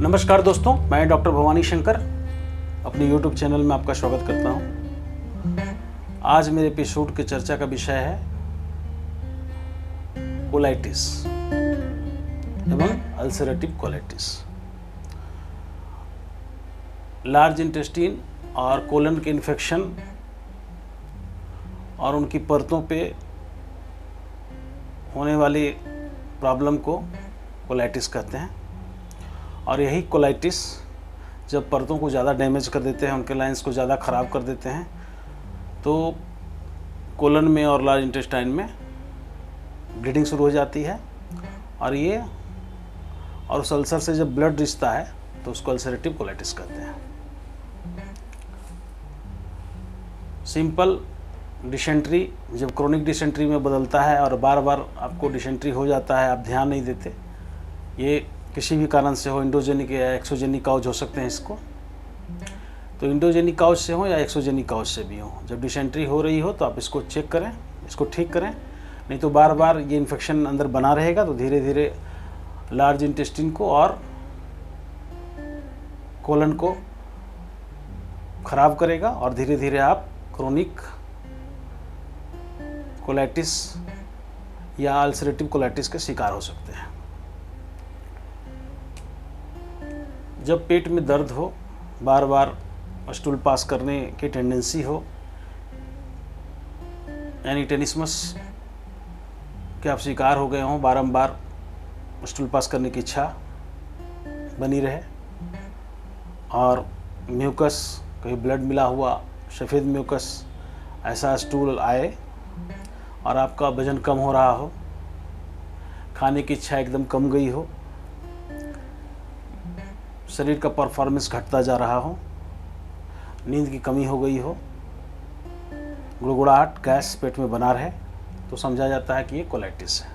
नमस्कार दोस्तों, मैं डॉक्टर भवानी शंकर अपने YouTube चैनल में आपका स्वागत करता हूं। आज मेरे एपिसोड की चर्चा का विषय है कोलाइटिस एवं अल्सरेटिव कोलाइटिस। लार्ज इंटेस्टाइन और कोलन के इन्फेक्शन और उनकी परतों पे होने वाली प्रॉब्लम को कोलाइटिस कहते हैं। और यही कोलाइटिस जब परतों को ज़्यादा डैमेज कर देते हैं, उनके लाइंस को ज़्यादा ख़राब कर देते हैं, तो कोलन में और लार्ज इंटेस्टाइन में ब्लीडिंग शुरू हो जाती है। और उस अल्सर से जब ब्लड रिसता है तो उसको अल्सरेटिव कोलाइटिस कहते हैं। सिंपल डिसेंट्री जब क्रोनिक डिसेंट्री में बदलता है और बार बार आपको डिसेंट्री हो जाता है, आप ध्यान नहीं देते, ये किसी भी कारण से हो, इंडोजेनिक या एक्सोजेनिक काउज हो सकते हैं इसको। तो इंडोजेनिक काउज से हो या एक्सोजेनिक काउज से भी हो, जब डिसेंट्री हो रही हो तो आप इसको चेक करें, इसको ठीक करें। नहीं तो बार बार ये इन्फेक्शन अंदर बना रहेगा तो धीरे धीरे लार्ज इंटेस्टाइन को और कोलन को खराब करेगा और धीरे धीरे आप क्रोनिक कोलाइटिस या अल्सरेटिव कोलाइटिस के शिकार हो सकते हैं। जब पेट में दर्द हो, बार बार स्टूल पास करने की टेंडेंसी हो, यानी टेनिसमस के आप शिकार हो गए हों, बारंबार स्टूल पास करने की इच्छा बनी रहे और म्यूकस, कहीं ब्लड मिला हुआ सफ़ेद म्यूकस ऐसा स्टूल आए और आपका वजन कम हो रहा हो, खाने की इच्छा एकदम कम गई हो, शरीर का परफॉर्मेंस घटता जा रहा हो, नींद की कमी हो गई हो, गुड़गुड़ाहट, गैस पेट में बना रहे, तो समझा जाता है कि ये कोलाइटिस है।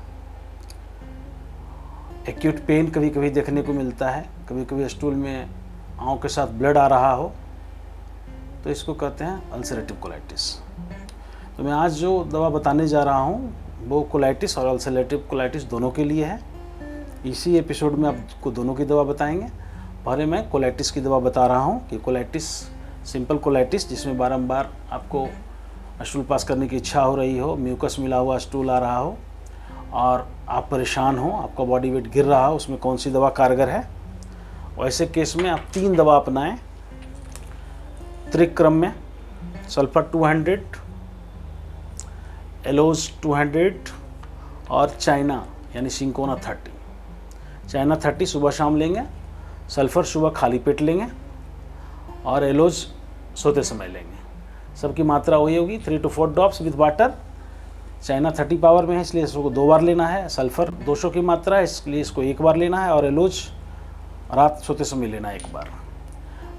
एक्यूट पेन कभी कभी देखने को मिलता है, कभी कभी स्टूल में आंख के साथ ब्लड आ रहा हो, तो इसको कहते हैं अल्सरेटिव कोलाइटिस। तो मैं आज जो दवा बताने जा रहा हूँ वो कोलाइटिस और अल्सरेटिव कोलाइटिस दोनों के लिए है। इसी एपिसोड में आपको दोनों की दवा बताएंगे। पहले मैं कोलाइटिस की दवा बता रहा हूँ कि कोलाइटिस, सिंपल कोलाइटिस जिसमें बारंबार आपको स्टूल पास करने की इच्छा हो रही हो, म्यूकस मिला हुआ स्टूल आ रहा हो और आप परेशान हो, आपका बॉडी वेट गिर रहा हो, उसमें कौन सी दवा कारगर है। वैसे केस में आप 3 दवा अपनाएं त्रिक्रम में। सल्फर 200, एलोज 200 और चाइना यानी सिंकोना 30। चाइना 30 सुबह शाम लेंगे, सल्फ़र सुबह खाली पेट लेंगे और एलोज सोते समय लेंगे। सबकी मात्रा वही होगी 3 to 4 drops with water. China 30 power में है इसलिए इसको 2 बार लेना है, सल्फ़र 200 की मात्रा है इसलिए इसको 1 बार लेना है और एलोज रात सोते समय लेना है 1 बार।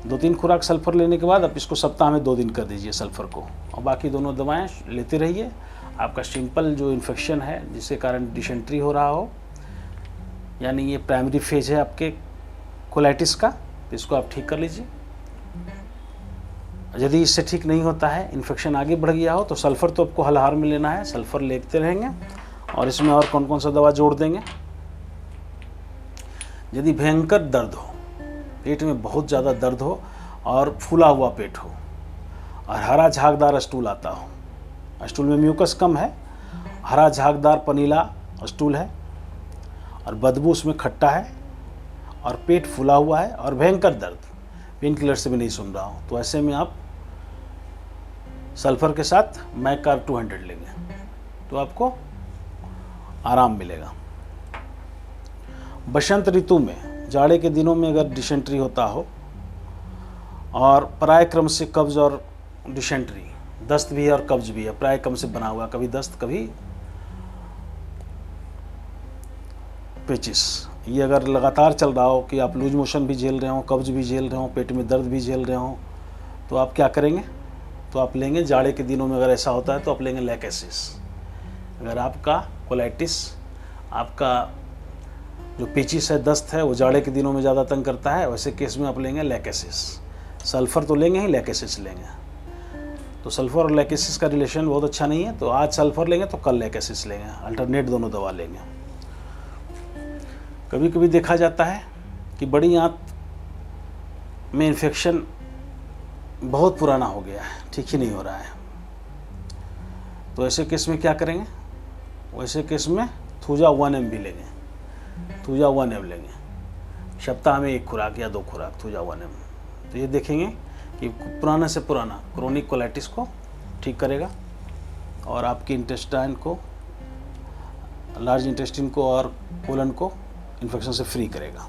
2-3 खुराक सल्फ़र लेने के बाद आप इसको सप्ताह में 2 दिन कर दीजिए सल्फ़र को, और बाकी दोनों दवाएं लेते रहिए। आपका सिंपल जो इन्फेक्शन है जिसके कारण डिसेंट्री हो रहा हो, यानी ये प्राइमरी फेज है आपके कोलाइटिस का, तो इसको आप ठीक कर लीजिए। यदि इससे ठीक नहीं होता है, इन्फेक्शन आगे बढ़ गया हो, तो सल्फ़र तो आपको हलहार में लेना है, सल्फ़र लेते रहेंगे। और इसमें और कौन कौन सा दवा जोड़ देंगे। यदि भयंकर दर्द हो, पेट में बहुत ज़्यादा दर्द हो और फूला हुआ पेट हो और हरा झागदार स्टूल आता हो, स्टूल में म्यूकस कम है, हरा झागदार पनीला स्टूल है और बदबू उसमें खट्टा है और पेट फूला हुआ है और भयंकर दर्द, पेन किलर से भी नहीं सुन रहा हूँ, तो ऐसे में आप सल्फ़र के साथ मैकार 200 लेंगे तो आपको आराम मिलेगा। बसंत ऋतु में, जाड़े के दिनों में अगर डिसेंट्री होता हो और प्रायक्रम से कब्ज और डिसेंट्री, दस्त भी है और कब्ज भी है, प्रायक्रम से बना हुआ, कभी दस्त कभी पेचिस, ये अगर लगातार चल रहा हो कि आप लूज मोशन भी झेल रहे हो, कब्ज भी झेल रहे हो, पेट में दर्द भी झेल रहे हो, तो आप क्या करेंगे, तो आप लेंगे जाड़े के दिनों में अगर ऐसा होता है तो आप लेंगे लैकेसिस। अगर आपका कोलाइटिस, आपका जो पेचिस है, दस्त है, वो जाड़े के दिनों में ज़्यादा तंग करता है, वैसे केस में आप लेंगे लैकेसिस। सल्फ़र तो लेंगे ही, लैकेसिस लेंगे। तो सल्फ़र और लैकेसिस का रिलेशन बहुत अच्छा नहीं है, तो आज सल्फ़र लेंगे तो कल लैकेसिस लेंगे, अल्टरनेट दोनों दवा लेंगे। कभी कभी देखा जाता है कि बड़ी आंत में इन्फेक्शन बहुत पुराना हो गया है, ठीक ही नहीं हो रहा है, तो ऐसे केस में क्या करेंगे? वैसे केस में थूजा 1 mg लेंगे, थूजा 1 mg लेंगे, सप्ताह में 1 खुराक या 2 खुराक थूजा 1 mg। तो ये देखेंगे कि पुराने से पुराना क्रोनिक कोलाइटिस को ठीक करेगा और आपकी इंटेस्टाइन को, लार्ज इंटेस्टाइन को और कोलन को इन्फेक्शन से फ्री करेगा।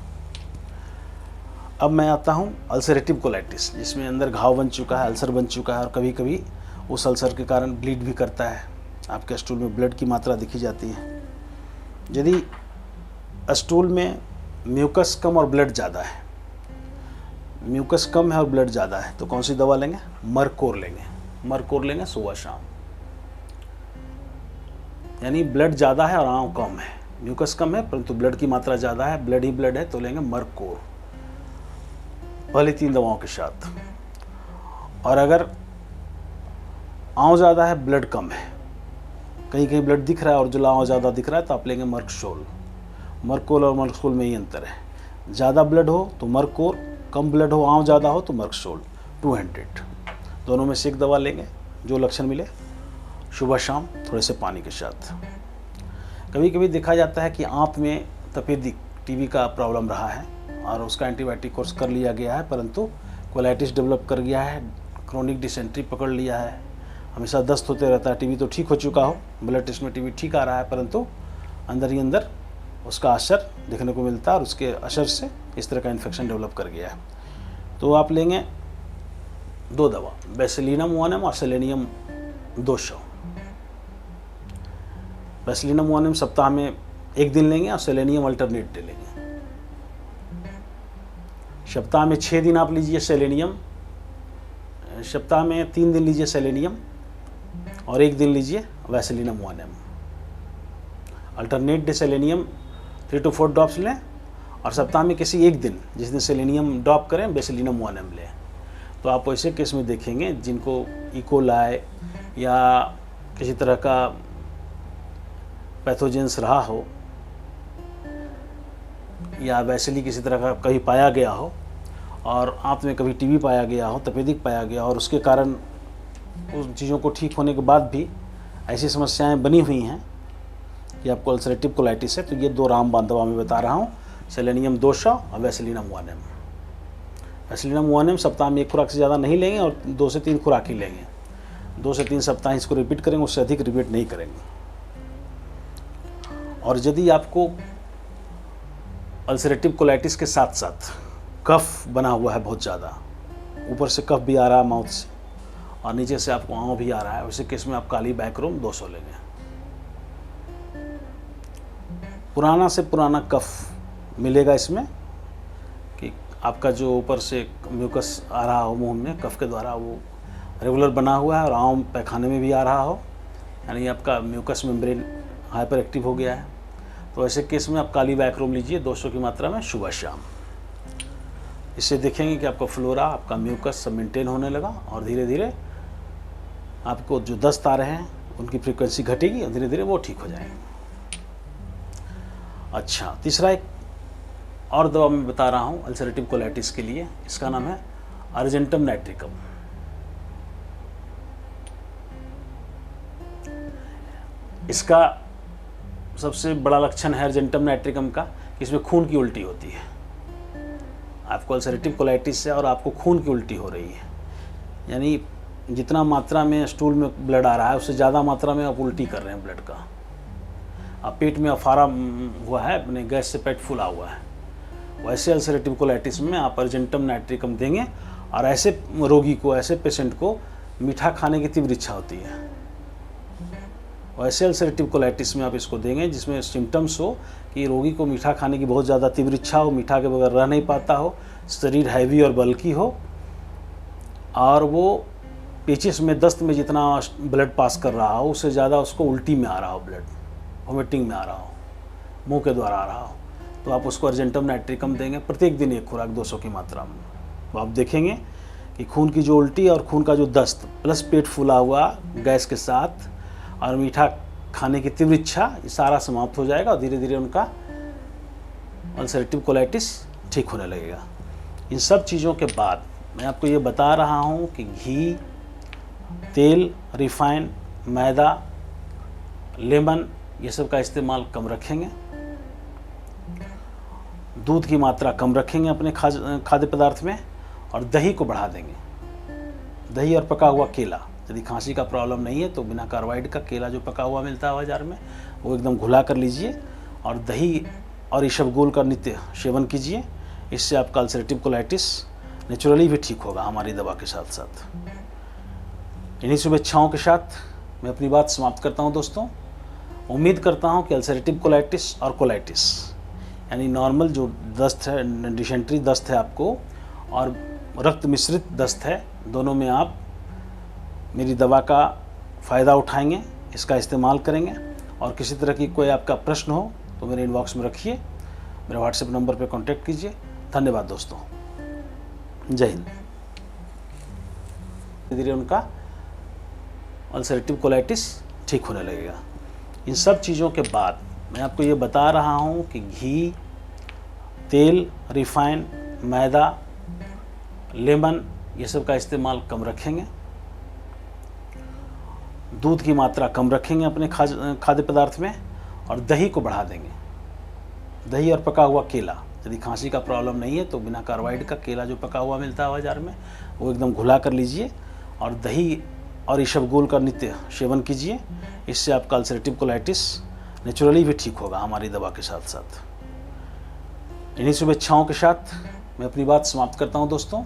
अब मैं आता हूँ अल्सरेटिव कोलाइटिस, जिसमें अंदर घाव बन चुका है, अल्सर बन चुका है और कभी कभी उस अल्सर के कारण ब्लीड भी करता है, आपके स्टूल में ब्लड की मात्रा दिखी जाती है। यदि स्टूल में म्यूकस कम और ब्लड ज़्यादा है, म्यूकस कम है और ब्लड ज़्यादा है, तो कौन सी दवा लेंगे? मरकोर लेंगे, मरकोर लेंगे सुबह शाम। यानी ब्लड ज़्यादा है और आंव कम है, म्यूकस कम है परंतु ब्लड की मात्रा ज़्यादा है, ब्लड ही ब्लड है, तो लेंगे मरकोर पहली 3 दवाओं के साथ। और अगर आंव ज़्यादा है, ब्लड कम है, कहीं कहीं ब्लड दिख रहा है और जो आंव ज़्यादा दिख रहा है, तो आप लेंगे मर्कसोल। मर्कोल और मर्कसोल में ही अंतर है, ज़्यादा ब्लड हो तो मर्कोर, कम ब्लड हो, आंव ज़्यादा हो तो मर्कसोल 200। दोनों में से एक दवा लेंगे, जो लक्षण मिले, सुबह शाम थोड़े से पानी के साथ। कभी कभी देखा जाता है कि आंत में तपेदिक टीबी का प्रॉब्लम रहा है और उसका एंटीबायोटिक कोर्स कर लिया गया है, परंतु कोलाइटिस डेवलप कर गया है, क्रोनिक डिसेंट्री पकड़ लिया है, हमेशा दस्त होते रहता है, टीबी तो ठीक हो चुका हो, ब्लड टेस्ट में टीबी ठीक आ रहा है, परंतु अंदर ही अंदर उसका असर देखने को मिलता है और उसके असर से इस तरह का इन्फेक्शन डेवलप कर गया है। तो आप लेंगे 2 दवा, बेसिलिनम 1 mg और सेलेनियम 200। बेसिलिनम 1 mg सप्ताह में 1 दिन लेंगे और सेलेनियम अल्टरनेट डे लेंगे। सप्ताह में 6 दिन आप लीजिए सेलेनियम, सप्ताह में 3 दिन लीजिए सेलेनियम और 1 दिन लीजिए बेसिलिनम 1 mg। Alternate day selenium 3 to 4 drops लें और सप्ताह में किसी एक दिन, जिस दिन सेलेनियम ड्रॉप करें, बेसिलिनम 1 mg लें। तो आप ऐसे केस में देखेंगे जिनको इकोलाई या किसी तरह का पैथोजेंस रहा हो या वैसे किसी तरह का कहीं पाया गया हो और आंत में कभी टीबी पाया गया हो, तपेदिक पाया गया और उसके कारण उन चीज़ों को ठीक होने के बाद भी ऐसी समस्याएं बनी हुई हैं कि आपको अल्सरेटिव कोलाइटिस है, तो ये 2 रामबाण दवा मैं बता रहा हूँ, सेलेनियम 200 और बेसिलिनम 1 mg। बेसिलिनम 1 mg सप्ताह में 1 खुराक से ज़्यादा नहीं लेंगे और 2 से 3 खुराक ही लेंगे, 2 से 3 सप्ताह इसको रिपीट करेंगे, उससे अधिक रिपीट नहीं करेंगे। और यदि आपको अल्सरेटिव कोलाइटिस के साथ साथ कफ बना हुआ है बहुत ज़्यादा, ऊपर से कफ भी आ रहा है माउथ से और नीचे से आपको आंव भी आ रहा है, उसी केस में आप काली बैकरूम 200 लेंगे। पुराना से पुराना कफ मिलेगा इसमें कि आपका जो ऊपर से म्यूकस आ रहा हो मुंह में कफ के द्वारा, वो रेगुलर बना हुआ है और आंव पैखाने में भी आ रहा हो, यानी आपका म्यूकस मेम्ब्रेन हाइपर एक्टिव हो गया है। तो ऐसे केस में आप काली बैकरूम लीजिए 200 की मात्रा में सुबह शाम। इससे देखेंगे कि आपका फ्लोरा, आपका म्यूकस सब मेंटेन होने लगा और धीरे धीरे आपको जो दस्त आ रहे हैं उनकी फ्रीक्वेंसी घटेगी और धीरे धीरे वो ठीक हो जाएंगे। अच्छा, तीसरा एक और दवा मैं बता रहा हूँ अल्सरेटिव कोलाइटिस के लिए, इसका नाम है अर्जेंटम नाइट्रिकम। इसका सबसे बड़ा लक्षण है अर्जेंटम नाइट्रिकम का कि इसमें खून की उल्टी होती है। आपको अल्सरेटिव कोलाइटिस है और आपको खून की उल्टी हो रही है, यानी जितना मात्रा में स्टूल में ब्लड आ रहा है उससे ज़्यादा मात्रा में आप उल्टी कर रहे हैं ब्लड का। आप पेट में अफारा हुआ है, अपने गैस से पेट फूला हुआ है, वैसे अल्सरेटिव कोलाइटिस में आप अर्जेंटम नाइट्रिकम देंगे और ऐसे रोगी को, ऐसे पेशेंट को मीठा खाने की तीव्र इच्छा होती है, वैसे अल्सरेटिव कोलाइटिस में आप इसको देंगे जिसमें सिम्टम्स हो कि रोगी को मीठा खाने की बहुत ज़्यादा तीव्र इच्छा हो, मीठा के बगैर रह नहीं पाता हो, शरीर हैवी और बल्की हो और वो पेचिस में, दस्त में जितना ब्लड पास कर रहा हो उससे ज़्यादा उसको उल्टी में आ रहा हो, ब्लड वोमिटिंग में आ रहा हो, मुंह के द्वारा आ रहा हो, तो आप उसको अर्जेंटम नाइट्रिकम देंगे प्रत्येक दिन 1 खुराक 200 की मात्रा में। तो आप देखेंगे कि खून की जो उल्टी और खून का जो दस्त प्लस पेट फूला हुआ गैस के साथ और मीठा खाने की तीव्र इच्छा, ये सारा समाप्त हो जाएगा और धीरे धीरे उनका अल्सरेटिव कोलाइटिस ठीक होने लगेगा। इन सब चीज़ों के बाद मैं आपको ये बता रहा हूँ कि घी, तेल, रिफाइन, मैदा, लेमन, ये सब का इस्तेमाल कम रखेंगे। दूध की मात्रा कम रखेंगे अपने खाद्य पदार्थ में, और दही को बढ़ा देंगे। दही और पका हुआ केला, यदि खांसी का प्रॉब्लम नहीं है तो बिना कार्बाइड का केला जो पका हुआ मिलता है बाजार में, वो एकदम घुला कर लीजिए और दही और इसबगोल का नित्य सेवन कीजिए। इससे आपका अल्सरेटिव कोलाइटिस नेचुरली भी ठीक होगा हमारी दवा के साथ साथ। इन्हीं शुभेच्छाओं के साथ मैं अपनी बात समाप्त करता हूं दोस्तों। उम्मीद करता हूं कि अल्सरेटिव कोलाइटिस और कोलाइटिस यानी नॉर्मल जो दस्त है, डिसेंट्री दस्त है आपको, और रक्त मिश्रित दस्त है, दोनों में आप मेरी दवा का फ़ायदा उठाएंगे, इसका इस्तेमाल करेंगे। और किसी तरह की कोई आपका प्रश्न हो तो मेरे इनबॉक्स में रखिए, मेरे व्हाट्सएप नंबर पर कांटेक्ट कीजिए। धन्यवाद दोस्तों, जय हिंद। धीरे धीरे उनका अल्सरेटिव कोलाइटिस ठीक होने लगेगा। इन सब चीज़ों के बाद मैं आपको ये बता रहा हूँ कि घी, तेल, रिफाइन, मैदा, लेमन, ये सब का इस्तेमाल कम रखेंगे। दूध की मात्रा कम रखेंगे अपने खाद्य पदार्थ में, और दही को बढ़ा देंगे। दही और पका हुआ केला, यदि खांसी का प्रॉब्लम नहीं है तो बिना कार्बाइड का केला जो पका हुआ मिलता है बाजार में, वो एकदम घुला कर लीजिए और दही और इसबगोल का नित्य सेवन कीजिए। इससे आपका अल्सरेटिव कोलाइटिस नेचुरली भी ठीक होगा हमारी दवा के साथ साथ। इन्हीं शुभेच्छाओं के साथ मैं अपनी बात समाप्त करता हूं दोस्तों।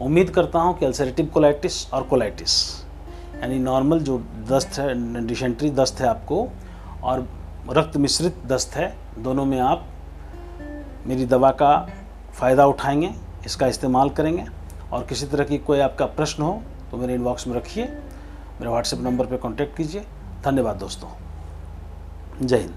उम्मीद करता हूं कि अल्सरेटिव कोलाइटिस और कोलाइटिस यानी नॉर्मल जो दस्त है, डिसेंट्री दस्त है आपको, और रक्त मिश्रित दस्त है, दोनों में आप मेरी दवा का फ़ायदा उठाएंगे, इसका इस्तेमाल करेंगे। और किसी तरह की कोई आपका प्रश्न हो तो मेरे इनबॉक्स में रखिए, मेरे व्हाट्सएप नंबर पर कांटेक्ट कीजिए। धन्यवाद दोस्तों, जय हिंद।